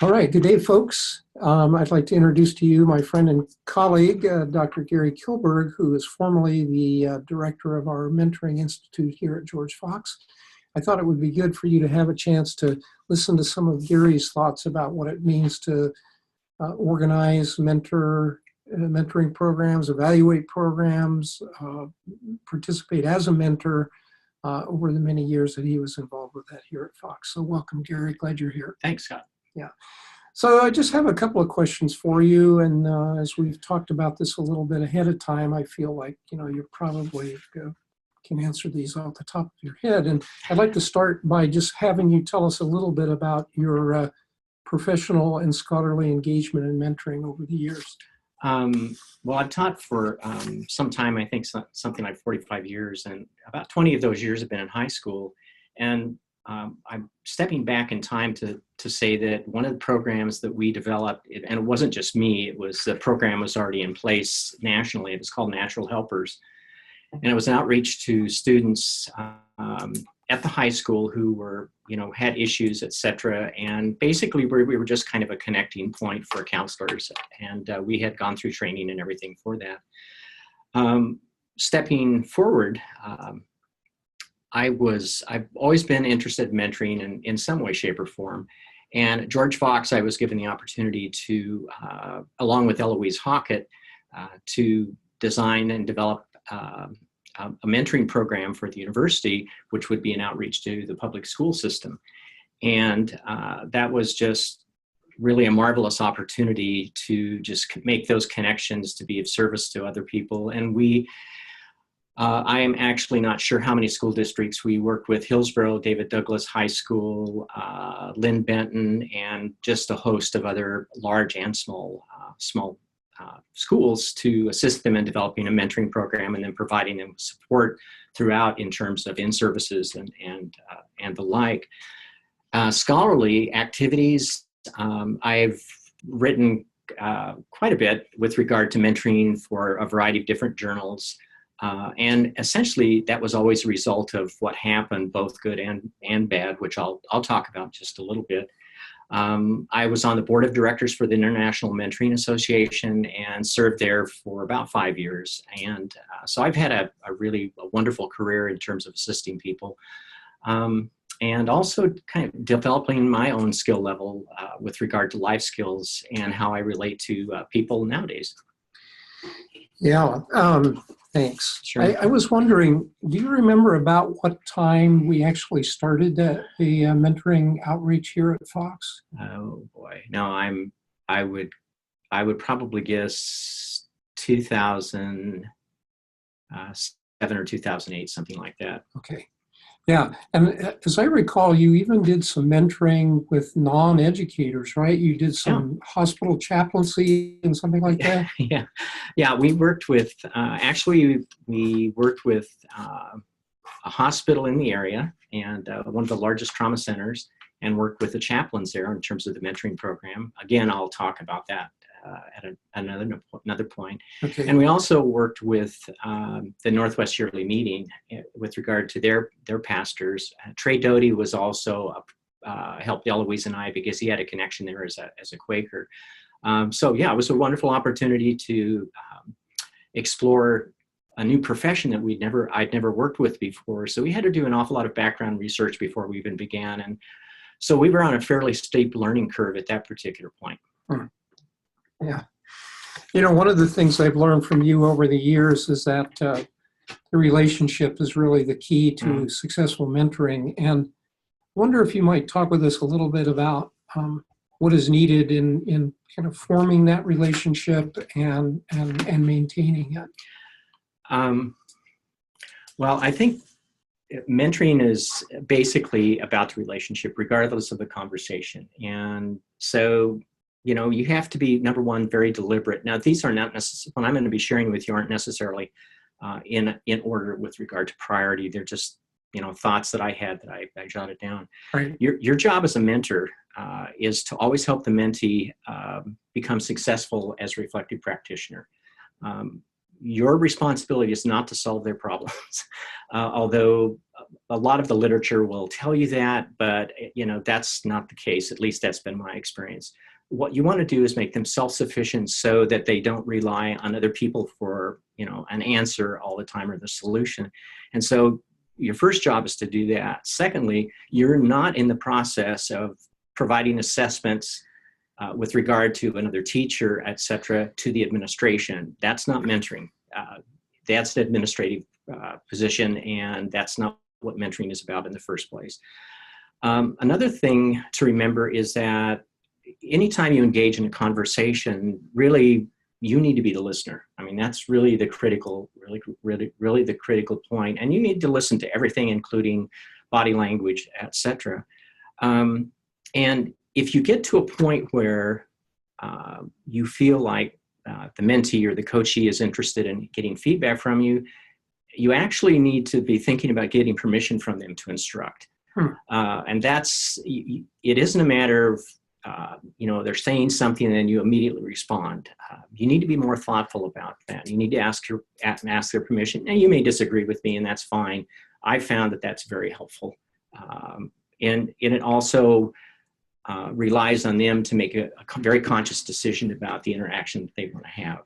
All right, good day, folks. I'd like to introduce to you my friend and colleague, Dr. Gary Kilburg, who is formerly the director of our Mentoring Institute here at George Fox. I thought it would be good for you to have a chance to listen to some of Gary's thoughts about what it means to organize mentoring programs, evaluate programs, participate as a mentor over the many years that he was involved with that here at Fox. So welcome, Gary. Glad you're here. Thanks, Scott. Yeah. So I just have a couple of questions for you. And as we've talked about this a little bit ahead of time, I feel like, you probably can answer these off the top of your head. And I'd like to start by just having you tell us a little bit about your professional and scholarly engagement and mentoring over the years. Well, I've taught for some time, I think something like 45 years, and about 20 of those years have been in high school. And I'm stepping back in time to say that one of the programs that we developed, and it wasn't just me, the program was already in place nationally. It was called Natural Helpers. And it was an outreach to students at the high school who were, had issues, et cetera. And basically we were just kind of a connecting point for counselors. And we had gone through training and everything for that. Stepping forward, I've always been interested in mentoring in some way, shape, or form. And at George Fox, I was given the opportunity to, along with Eloise Hockett, to design and develop a mentoring program for the university, which would be an outreach to the public school system. And that was just really a marvelous opportunity to just make those connections, to be of service to other people. And I am actually not sure how many school districts we worked with: Hillsborough, David Douglas High School, Lynn Benton, and just a host of other large and small schools to assist them in developing a mentoring program and then providing them support throughout in terms of in-services and the like. Scholarly activities, I've written quite a bit with regard to mentoring for a variety of different journals. And essentially, that was always a result of what happened, both good and bad, which I'll talk about just a little bit. I was on the board of directors for the International Mentoring Association and served there for about 5 years. And so I've had a really wonderful career in terms of assisting people, and also kind of developing my own skill level with regard to life skills and how I relate to people nowadays. Yeah, thanks. Sure. I was wondering, do you remember about what time we actually started the mentoring outreach here at Fox? Oh boy, no, I would probably guess 2007 or 2008, something like that. Okay. Yeah, and as I recall, you even did some mentoring with non-educators, right? You did some hospital chaplaincy and something like that? Yeah, we worked with, we worked with a hospital in the area and one of the largest trauma centers, and worked with the chaplains there in terms of the mentoring program. Again, I'll talk about that at another point. Okay. And we also worked with the Northwest Yearly Meeting with regard to their pastors. Trey Doty was also helped Eloise and I because he had a connection there as a Quaker. So yeah, it was a wonderful opportunity to explore a new profession that I'd never worked with before. So we had to do an awful lot of background research before we even began. And so we were on a fairly steep learning curve at that particular point. Yeah. One of the things I've learned from you over the years is that the relationship is really the key to successful mentoring. And I wonder if you might talk with us a little bit about what is needed in kind of forming that relationship and maintaining it. Well, I think mentoring is basically about the relationship, regardless of the conversation. And so, you have to be, number one, very deliberate. Now, these are not necessarily, what I'm going to be sharing with you aren't necessarily in order with regard to priority. They're just, thoughts that I had that I jotted down. Right. Your job as a mentor is to always help the mentee become successful as a reflective practitioner. your responsibility is not to solve their problems. Although a lot of the literature will tell you that, but that's not the case. At least that's been my experience. What you want to do is make them self-sufficient so that they don't rely on other people for, an answer all the time or the solution. And so your first job is to do that. Secondly, you're not in the process of providing assessments with regard to another teacher, et cetera, to the administration. That's not mentoring. That's an administrative position, and that's not what mentoring is about in the first place. Another thing to remember is that anytime you engage in a conversation, really, you need to be the listener. I mean, that's really the critical, really the critical point. And you need to listen to everything, including body language, et cetera. And if you get to a point where you feel like the mentee or the coachee is interested in getting feedback from you, you actually need to be thinking about getting permission from them to instruct. And it isn't a matter of, they're saying something and then you immediately respond. You need to be more thoughtful about that. You need to ask their permission. And you may disagree with me, and that's fine. I found that that's very helpful. And it also relies on them to make a very conscious decision about the interaction that they want to have.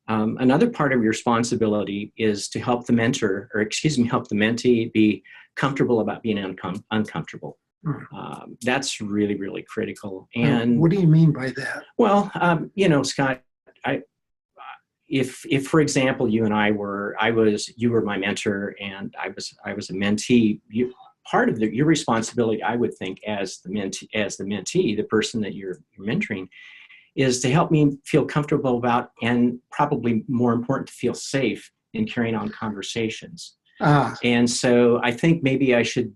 Another part of your responsibility is to help the help the mentee be comfortable about being uncomfortable. That's really, really critical. And what do you mean by that? Well, Scott, if for example, you were my mentor and I was a mentee, part of your responsibility, I would think, as the mentee, the person that you're mentoring, is to help me feel comfortable about, and probably more important, to feel safe in carrying on conversations. And so I think maybe I should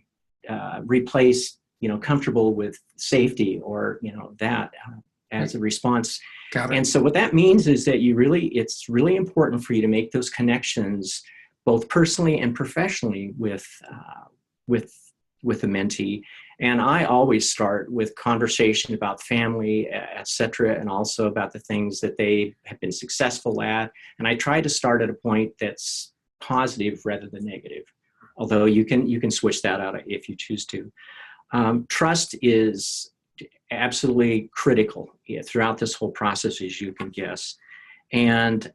replace, comfortable with safety, or, that as a response. Got it. And so what that means is that it's really important for you to make those connections, both personally and professionally, with the mentee. And I always start with conversation about family, et cetera, and also about the things that they have been successful at. And I try to start at a point that's positive rather than negative, although you can switch that out if you choose to. Trust is absolutely critical throughout this whole process, as you can guess. And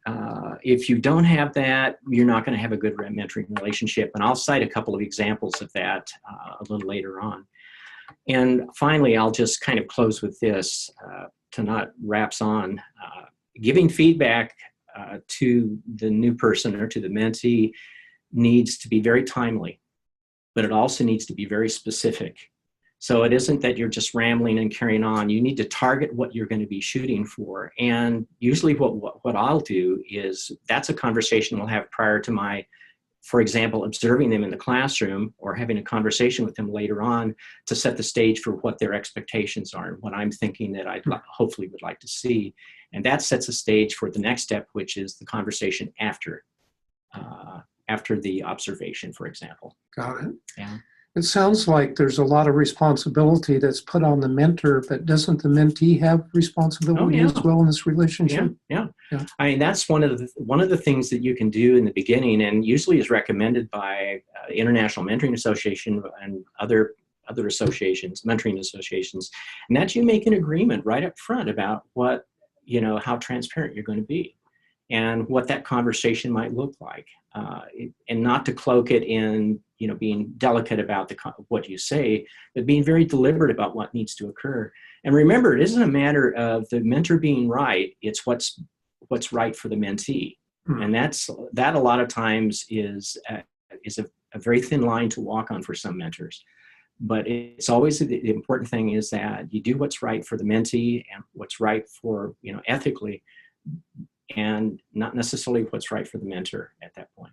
if you don't have that, you're not going to have a good mentoring relationship. And I'll cite a couple of examples of that a little later on. And finally, I'll just kind of close with this to not wraps on. Giving feedback to the new person or to the mentee needs to be very timely, but it also needs to be very specific. So it isn't that you're just rambling and carrying on. You need to target what you're going to be shooting for. And usually what I'll do is, that's a conversation we'll have prior to for example, observing them in the classroom, or having a conversation with them later on to set the stage for what their expectations are and what I'm thinking that I hopefully would like to see. And that sets a stage for the next step, which is the conversation after the observation, for example. Got it. Yeah. It sounds like there's a lot of responsibility that's put on the mentor, but doesn't the mentee have responsibility as well in this relationship? Yeah. I mean, that's one of the things that you can do in the beginning, and usually is recommended by the International Mentoring Association and other associations, mentoring associations, and that you make an agreement right up front about how transparent you're going to be and what that conversation might look like, and not to cloak it in being delicate about what you say, but being very deliberate about what needs to occur. And remember, it isn't a matter of the mentor being right; it's what's right for the mentee, and that a lot of times is a very thin line to walk on for some mentors. But it's always the important thing is that you do what's right for the mentee and what's right for ethically, and not necessarily what's right for the mentor at that point.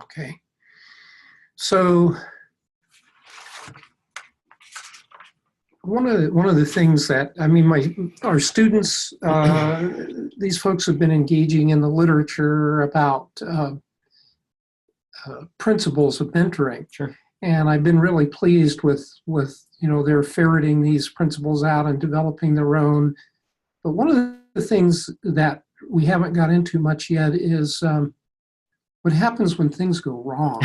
Okay. So one of the things that, our students, these folks have been engaging in the literature about principles of mentoring. Sure. And I've been really pleased with they're ferreting these principles out and developing their own. But one of the things that we haven't got into much yet is what happens when things go wrong.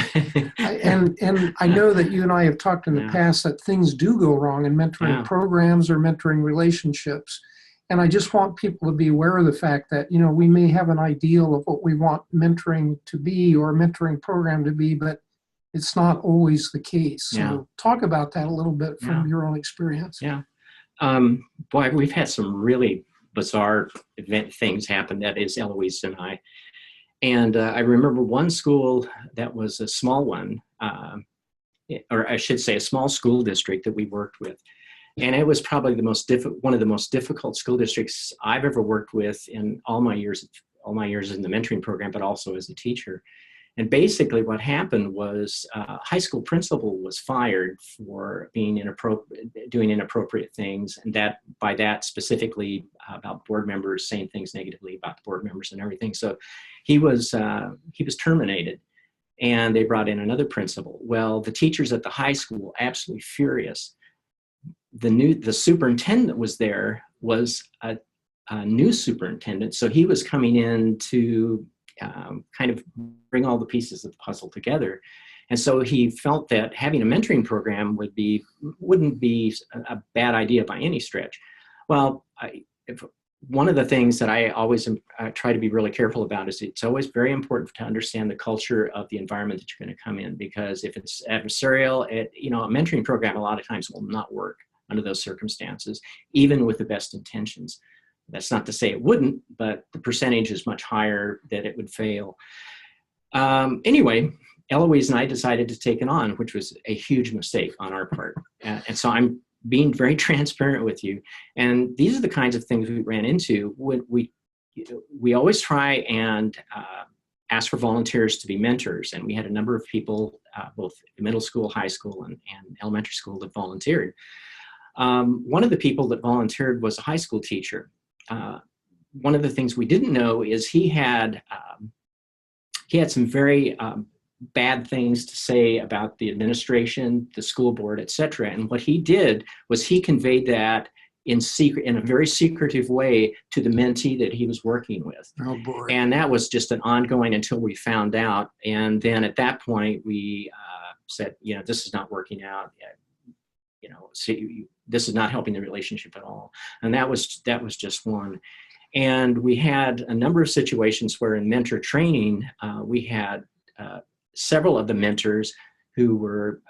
And I know that you and I have talked in the past that things do go wrong in mentoring programs or mentoring relationships. And I just want people to be aware of the fact that, you know, we may have an ideal of what we want mentoring to be or a mentoring program to be, but it's not always the case. So talk about that a little bit from your own experience. Yeah. Boy, we've had some really bizarre things happen. That is Eloise and I. And I remember one school that was a small one, or I should say a small school district that we worked with. And it was probably one of the most difficult school districts I've ever worked with in all my years in the mentoring program, but also as a teacher. And basically what happened was a high school principal was fired for doing inappropriate things. And by that specifically about board members saying things negatively about the board members and everything. So he was terminated, and they brought in another principal. Well, the teachers at the high school, absolutely furious. The superintendent that was there was a new superintendent. So he was coming in to kind of bring all the pieces of the puzzle together. And so he felt that having a mentoring program wouldn't be a bad idea by any stretch. Well, one of the things that I always try to be really careful about is it's always very important to understand the culture of the environment that you're going to come in, because if it's adversarial, a mentoring program a lot of times will not work under those circumstances, even with the best intentions. That's not to say it wouldn't, but the percentage is much higher that it would fail. Anyway, Eloise and I decided to take it on, which was a huge mistake on our part. And so I'm being very transparent with you. And these are the kinds of things we ran into when we always try and ask for volunteers to be mentors. And we had a number of people, both middle school, high school, and elementary school that volunteered. One of the people that volunteered was a high school teacher. One of the things we didn't know is he had some very bad things to say about the administration, the school board, etc. And what he did was he conveyed that in a very secretive way to the mentee that he was working with. Oh boy! And that was just an ongoing until we found out. And then at that point, we said, this is not working out. This is not helping the relationship at all. And that was just one. And we had a number of situations where in mentor training, we had several of the mentors who were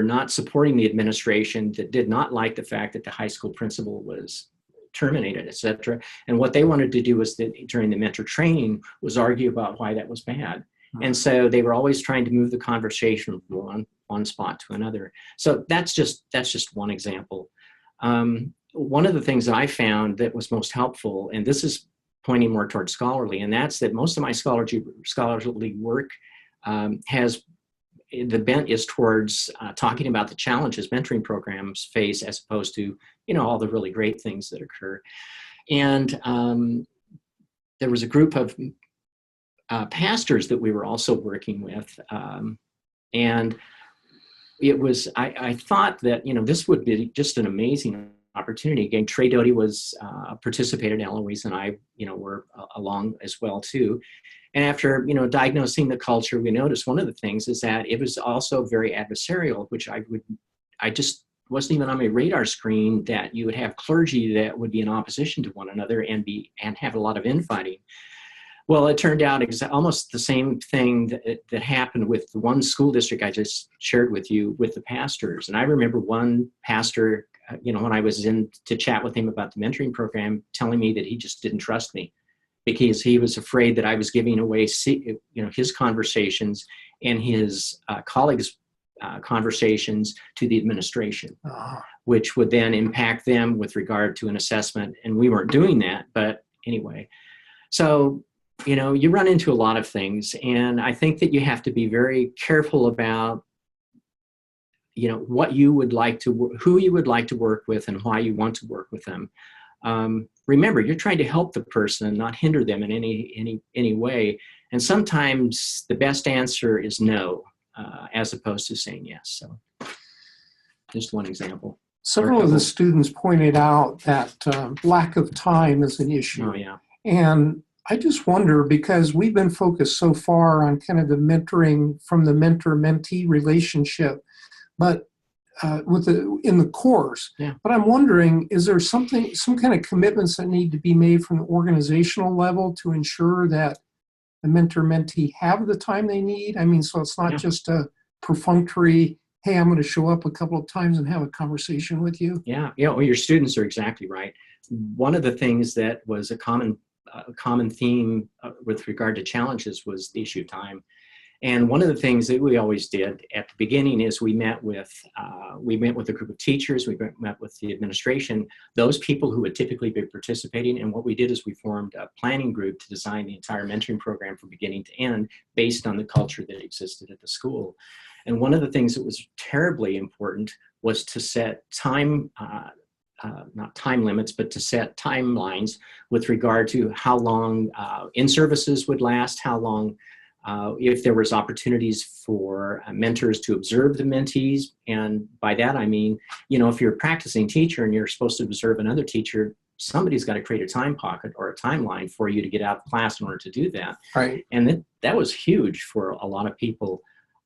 not supporting the administration, that did not like the fact that the high school principal was terminated, etc. And what they wanted to do was during the mentor training was argue about why that was bad. And so they were always trying to move the conversation from one spot to another. So that's just one example. One of the things that I found that was most helpful, and this is pointing more towards scholarly, and that's that most of my scholarly work the bent is towards talking about the challenges mentoring programs face, as opposed to all the really great things that occur. And there was a group of pastors that we were also working with, and it was I thought that this would be just an amazing opportunity. Again, Trey Doty was participated, Eloise and I were along as well too. And after diagnosing the culture, we noticed one of the things is that it was also very adversarial, which I just wasn't even on my radar screen, that you would have clergy that would be in opposition to one another and have a lot of infighting. Well, it turned out almost the same thing that happened with the one school district I just shared with you with the pastors. And I remember one pastor, when I was in to chat with him about the mentoring program, telling me that he just didn't trust me because he was afraid that I was giving away, his conversations and his colleagues' conversations to the administration, which would then impact them with regard to an assessment. And we weren't doing that, but anyway. So you run into a lot of things, and I think that you have to be very careful about, what you would like to, who you would like to work with, and why you want to work with them. Remember, you're trying to help the person, not hinder them in any way. And sometimes the best answer is no, as opposed to saying yes. So, just one example. Several of the students pointed out that lack of time is an issue. Oh, yeah. And I just wonder, because we've been focused so far on kind of the mentoring from the mentor-mentee relationship, but in the course. Yeah. But I'm wondering, is there some kind of commitments that need to be made from the organizational level to ensure that the mentor-mentee have the time they need? I mean, so it's not just a perfunctory, hey, I'm going to show up a couple of times and have a conversation with you. Yeah. Well, your students are exactly right. One of the things that was a common theme with regard to challenges was the issue of time. And one of the things that we always did at the beginning is we met with a group of teachers, we met with the administration, those people who would typically be participating. And what we did is we formed a planning group to design the entire mentoring program from beginning to end based on the culture that existed at the school. And one of the things that was terribly important was to set not time limits, but to set timelines with regard to how long in-services would last, how long if there was opportunities for mentors to observe the mentees. And by that, I mean, if you're a practicing teacher and you're supposed to observe another teacher, somebody's got to create a time pocket or a timeline for you to get out of class in order to do that. Right. And that was huge for a lot of people.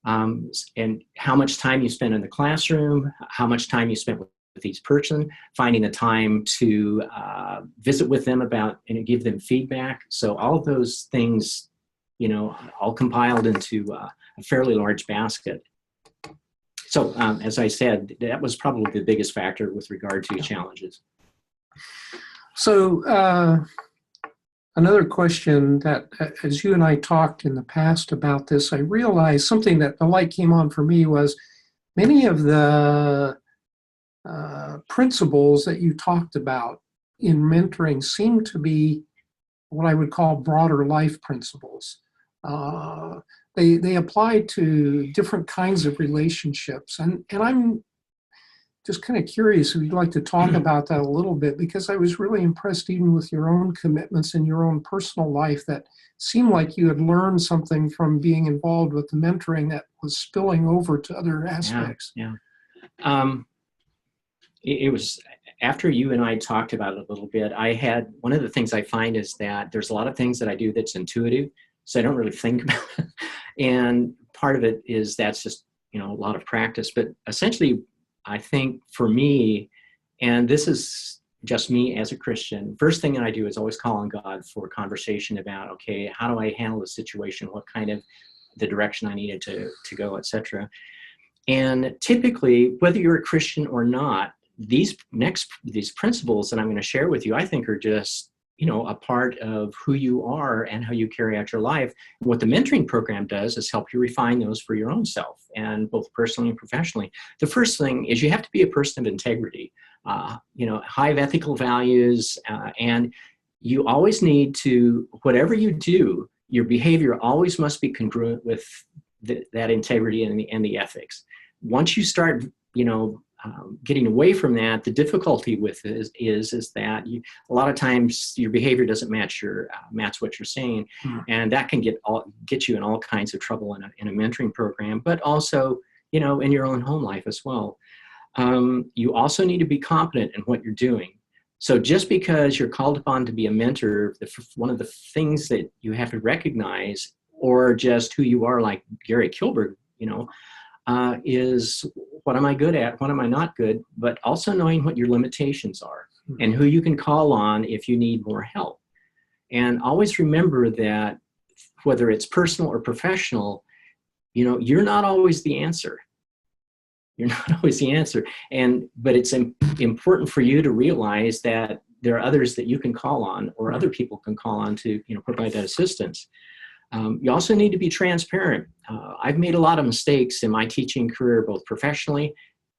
And how much time you spent in the classroom, how much time you spent with each person, finding the time to visit with them about and give them feedback. So all of those things, all compiled into a fairly large basket. So as I said, that was probably the biggest factor with regard to challenges. So another question that, as you and I talked in the past about this, I realized something that the light came on for me was many of the principles that you talked about in mentoring seem to be what I would call broader life principles. They apply to different kinds of relationships. And I'm just kind of curious if you'd like to talk about that a little bit, because I was really impressed even with your own commitments in your own personal life that seemed like you had learned something from being involved with the mentoring that was spilling over to other aspects. Yeah. It was after you and I talked about it a little bit, one of the things I find is that there's a lot of things that I do that's intuitive, so I don't really think about it. And part of it is that's just, a lot of practice. But essentially, I think for me, and this is just me as a Christian, first thing that I do is always call on God for a conversation about, okay, how do I handle the situation? What kind of the direction I needed to go, etc. And typically, whether you're a Christian or not, these principles that I'm going to share with you, I think are just, a part of who you are and how you carry out your life. What the mentoring program does is help you refine those for your own self, and both personally and professionally. The first thing is you have to be a person of integrity, high ethical values, and you always need to, whatever you do, your behavior always must be congruent with that integrity and the ethics. Once you start, getting away from that, the difficulty with it is that a lot of times your behavior doesn't match what you're saying, and that can get you in all kinds of trouble in a mentoring program, but also in your own home life as well. You also need to be competent in what you're doing. So just because you're called upon to be a mentor, one of the things that you have to recognize, or just who you are, like Gary Kilburg, is what am I good at? What am I not good? But also knowing what your limitations are and who you can call on if you need more help. And always remember that whether it's personal or professional, you're not always the answer. You're not always the answer. But it's important for you to realize that there are others that you can call on, or other people can call on to, provide that assistance. You also need to be transparent. I've made a lot of mistakes in my teaching career, both professionally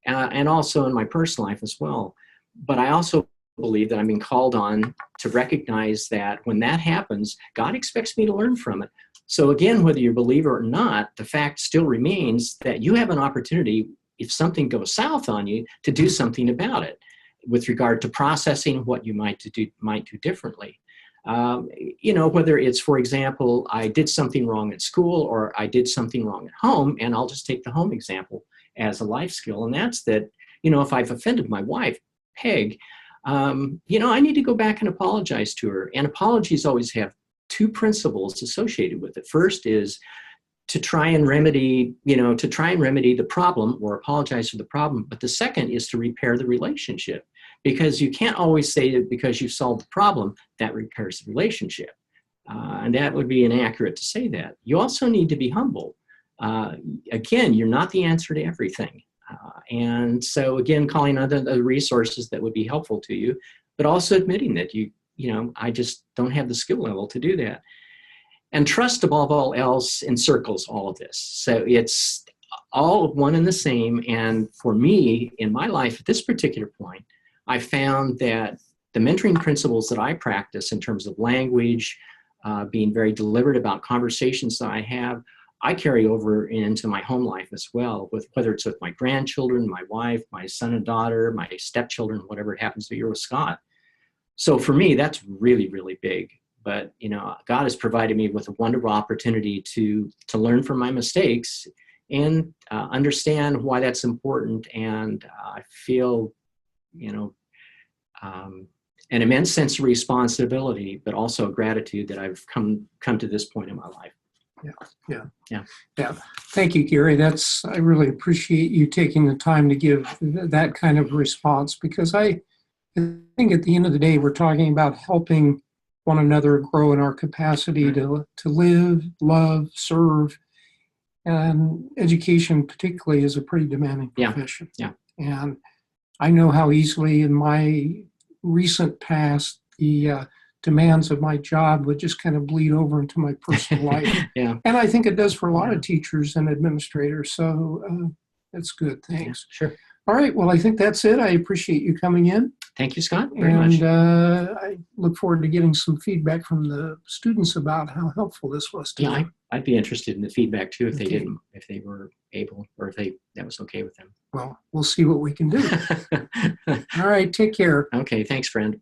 and also in my personal life as well. But I also believe that I'm being called on to recognize that when that happens, God expects me to learn from it. So again, whether you're a believer or not, the fact still remains that you have an opportunity, if something goes south on you, to do something about it with regard to processing what you might do differently. Whether it's, for example, I did something wrong at school or I did something wrong at home, and I'll just take the home example as a life skill, and that's that if I've offended my wife, Peg, I need to go back and apologize to her. And apologies always have two principles associated with it. First is to try and remedy the problem or apologize for the problem. But the second is to repair the relationship, because you can't always say that because you've solved the problem, that repairs the relationship. And that would be inaccurate to say that. You also need to be humble. Again, you're not the answer to everything. And so again, calling on the resources that would be helpful to you, but also admitting that I just don't have the skill level to do that. And trust above all else encircles all of this. So it's all one and the same. And for me, in my life at this particular point, I found that the mentoring principles that I practice in terms of language, being very deliberate about conversations that I have, I carry over into my home life as well, whether it's with my grandchildren, my wife, my son and daughter, my stepchildren, whatever it happens to be, or with Scott. So for me, that's really, really big. But, God has provided me with a wonderful opportunity to learn from my mistakes and understand why that's important. And I feel, an immense sense of responsibility, but also gratitude that I've come to this point in my life. Yeah. Thank you, Gary. I really appreciate you taking the time to give that kind of response, because I think at the end of the day, we're talking about helping one another grow in our capacity to live, love, serve. And education particularly is a pretty demanding profession. Yeah. And I know how easily in my recent past, the demands of my job would just kind of bleed over into my personal life. Yeah. And I think it does for a lot of teachers and administrators. So that's good. Thanks. Yeah, sure. All right. Well, I think that's it. I appreciate you coming in. Thank you, Scott, very much. And I look forward to getting some feedback from the students about how helpful this was to them. I'd be interested in the feedback too, if they were able, or if that was okay with them. Well, we'll see what we can do. All right. Take care. Okay. Thanks, friend.